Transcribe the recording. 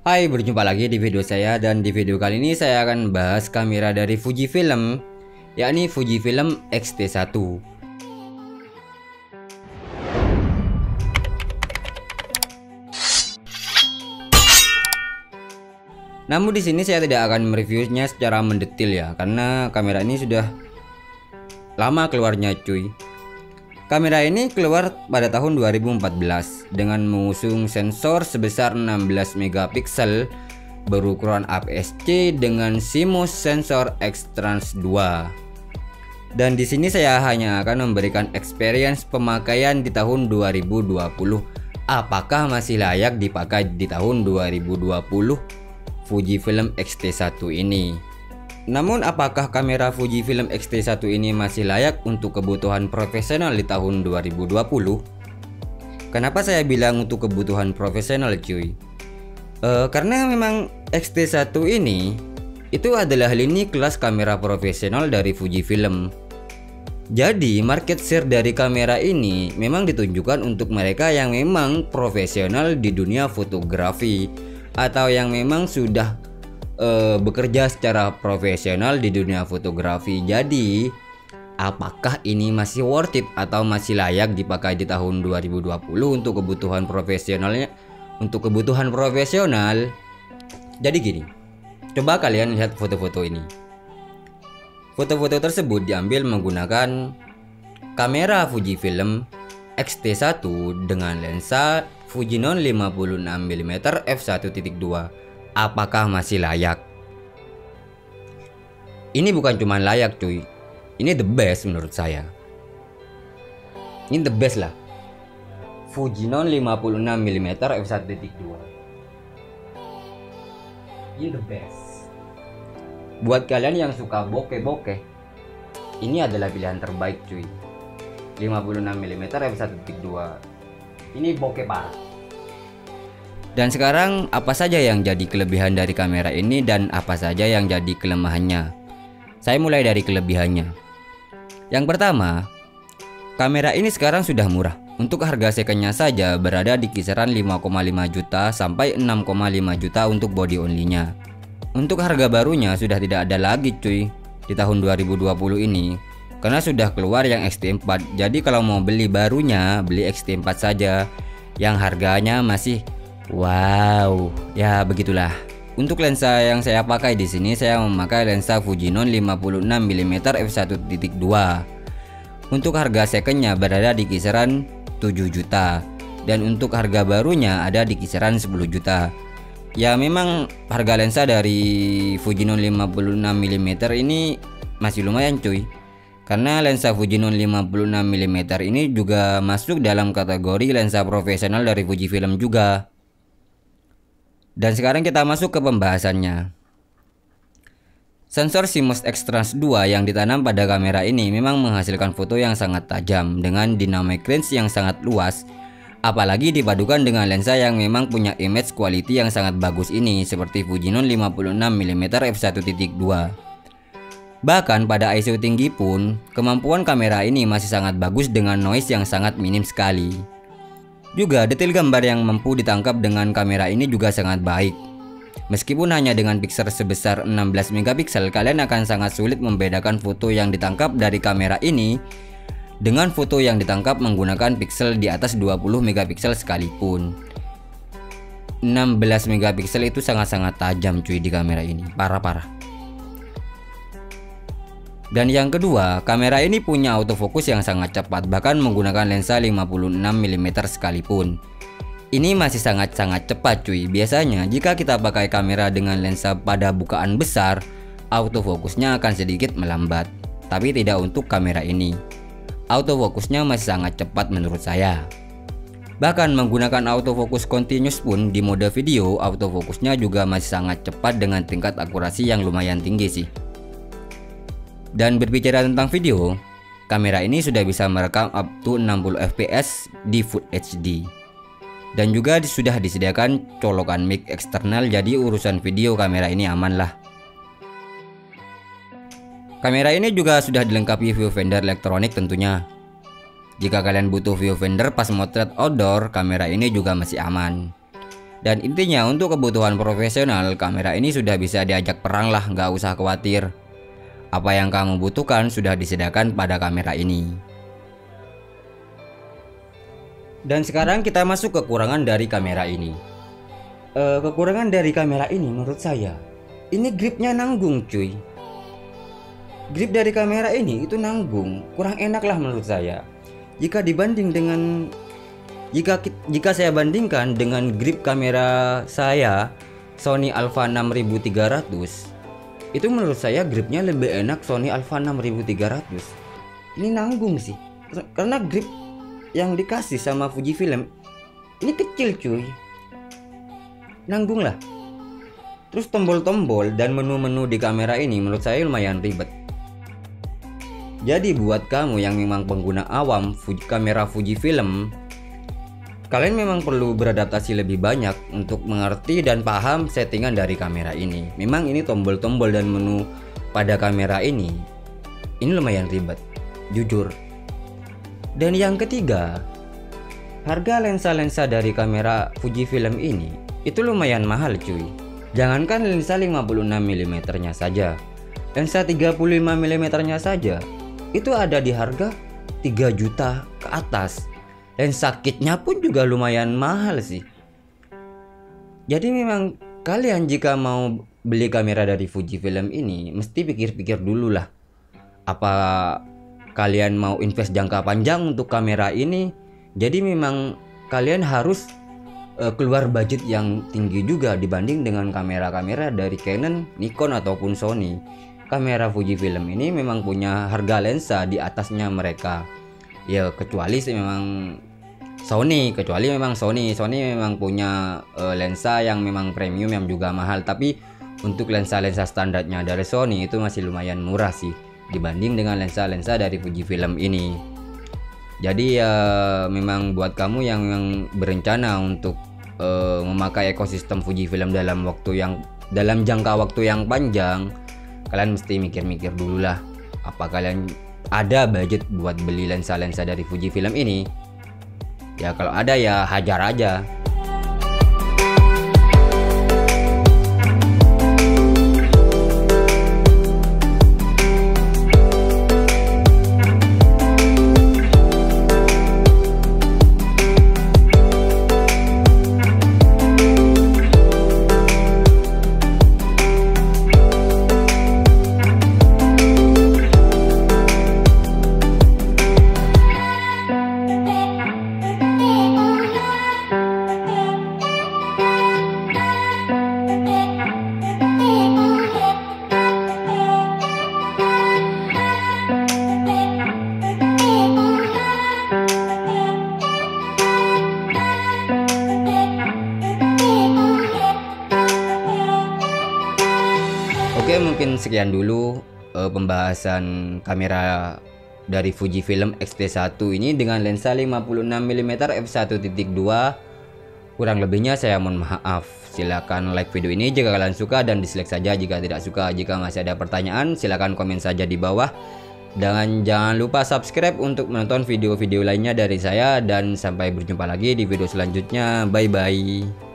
Hai, berjumpa lagi di video saya, dan di video kali ini saya akan bahas kamera dari Fujifilm, yakni Fujifilm X-T1. Namun di sini saya tidak akan mereviewnya secara mendetil ya, karena kamera ini sudah lama keluarnya cuy. Kamera ini keluar pada tahun 2014 dengan mengusung sensor sebesar 16 megapiksel berukuran APS-C dengan CMOS sensor X-Trans 2. Dan di sini saya hanya akan memberikan experience pemakaian di tahun 2020. Apakah masih layak dipakai di tahun 2020 Fujifilm X-T1 ini? Namun apakah kamera Fujifilm X-T1 ini masih layak untuk kebutuhan profesional di tahun 2020? Kenapa saya bilang untuk kebutuhan profesional cuy? Karena memang X-T1 ini itu adalah lini kelas kamera profesional dari Fujifilm. Jadi market share dari kamera ini memang ditunjukkan untuk mereka yang memang profesional di dunia fotografi atau yang memang sudah bekerja secara profesional di dunia fotografi. Jadi apakah ini masih worth it atau masih layak dipakai di tahun 2020 untuk kebutuhan profesionalnya? Untuk kebutuhan profesional, jadi gini, coba kalian lihat foto-foto ini. Foto-foto tersebut diambil menggunakan kamera Fujifilm X-T1 dengan lensa Fujinon 56mm f1.2. Apakah masih layak? Ini bukan cuma layak cuy, ini the best menurut saya. Ini the best lah. Fujinon 56mm f1.2. Ini the best. Buat kalian yang suka bokeh-bokeh, ini adalah pilihan terbaik cuy. 56mm f1.2. Ini bokeh parah. Dan sekarang apa saja yang jadi kelebihan dari kamera ini dan apa saja yang jadi kelemahannya? Saya mulai dari kelebihannya. Yang pertama, kamera ini sekarang sudah murah. Untuk harga secondnya saja berada di kisaran 5,5 juta sampai 6,5 juta untuk body only-nya. Untuk harga barunya sudah tidak ada lagi cuy di tahun 2020 ini, karena sudah keluar yang X-T4. Jadi kalau mau beli barunya, beli X-T4 saja yang harganya masih wow, ya begitulah. Untuk lensa yang saya pakai di sini, saya memakai lensa Fujinon 56mm f1.2. Untuk harga secondnya berada di kisaran 7 juta dan untuk harga barunya ada di kisaran 10 juta. Ya memang harga lensa dari Fujinon 56mm ini masih lumayan cuy, karena lensa Fujinon 56mm ini juga masuk dalam kategori lensa profesional dari Fujifilm juga. Dan sekarang kita masuk ke pembahasannya. Sensor CMOS X-Trans 2 yang ditanam pada kamera ini memang menghasilkan foto yang sangat tajam dengan dynamic range yang sangat luas. Apalagi dipadukan dengan lensa yang memang punya image quality yang sangat bagus ini, seperti Fujinon 56mm f1.2. Bahkan pada ISO tinggi pun, kemampuan kamera ini masih sangat bagus dengan noise yang sangat minim sekali. Juga detail gambar yang mampu ditangkap dengan kamera ini juga sangat baik. Meskipun hanya dengan pixel sebesar 16 megapiksel, kalian akan sangat sulit membedakan foto yang ditangkap dari kamera ini dengan foto yang ditangkap menggunakan pixel di atas 20 megapiksel sekalipun. 16 megapiksel itu sangat-sangat tajam cuy di kamera ini, parah-parah. Dan yang kedua, kamera ini punya autofocus yang sangat cepat, bahkan menggunakan lensa 56mm sekalipun. Ini masih sangat-sangat cepat cuy. Biasanya jika kita pakai kamera dengan lensa pada bukaan besar, autofokusnya akan sedikit melambat. Tapi tidak untuk kamera ini. Autofokusnya masih sangat cepat menurut saya. Bahkan menggunakan autofocus continuous pun di mode video, autofokusnya juga masih sangat cepat dengan tingkat akurasi yang lumayan tinggi sih. Dan berbicara tentang video, kamera ini sudah bisa merekam up to 60 fps di Full HD. Dan juga sudah disediakan colokan mic eksternal, jadi urusan video kamera ini aman lah. Kamera ini juga sudah dilengkapi viewfinder elektronik tentunya. Jika kalian butuh viewfinder pas motret outdoor, kamera ini juga masih aman. Dan intinya untuk kebutuhan profesional, kamera ini sudah bisa diajak perang lah, nggak usah khawatir. Apa yang kamu butuhkan sudah disediakan pada kamera ini. Dan sekarang kita masuk kekurangan dari kamera ini. Kekurangan dari kamera ini menurut saya, ini gripnya nanggung cuy. Grip dari kamera ini itu nanggung, kurang enak lah menurut saya. Jika saya bandingkan dengan grip kamera saya Sony Alpha 6300, itu menurut saya gripnya lebih enak Sony Alpha 6300. Ini nanggung sih, karena grip yang dikasih sama Fujifilm ini kecil cuy, nanggung lah. Terus tombol-tombol dan menu-menu di kamera ini menurut saya lumayan ribet. Jadi buat kamu yang memang pengguna awam kamera Fujifilm, kalian memang perlu beradaptasi lebih banyak untuk mengerti dan paham settingan dari kamera ini. Memang ini tombol-tombol dan menu pada kamera ini lumayan ribet, jujur. Dan yang ketiga, harga lensa-lensa dari kamera Fujifilm ini itu lumayan mahal cuy. Jangankan lensa 56mm nya saja, lensa 35mm nya saja itu ada di harga 3 juta ke atas. Lensa kitnya pun juga lumayan mahal sih. Jadi memang kalian jika mau beli kamera dari Fujifilm ini mesti pikir-pikir dulu lah, apa kalian mau invest jangka panjang untuk kamera ini. Jadi memang kalian harus keluar budget yang tinggi juga dibanding dengan kamera-kamera dari Canon, Nikon ataupun Sony. Kamera Fujifilm ini memang punya harga lensa di atasnya mereka. Ya kecuali sih memang Sony, Sony memang punya lensa yang memang premium yang juga mahal. Tapi untuk lensa-lensa standarnya dari Sony itu masih lumayan murah sih dibanding dengan lensa-lensa dari Fujifilm ini. Jadi ya memang buat kamu yang berencana untuk memakai ekosistem Fujifilm dalam jangka waktu yang panjang, kalian mesti mikir-mikir dulu lah, apa kalian ada budget buat beli lensa-lensa dari Fujifilm ini. Ya kalau ada ya hajar aja. Oke, mungkin sekian dulu pembahasan kamera dari Fujifilm X-T1 ini dengan lensa 56mm f1.2. Kurang lebihnya saya mohon maaf. Silahkan like video ini jika kalian suka dan dislike saja jika tidak suka. Jika masih ada pertanyaan silahkan komen saja di bawah. Dan jangan lupa subscribe untuk menonton video-video lainnya dari saya. Dan sampai berjumpa lagi di video selanjutnya. Bye bye.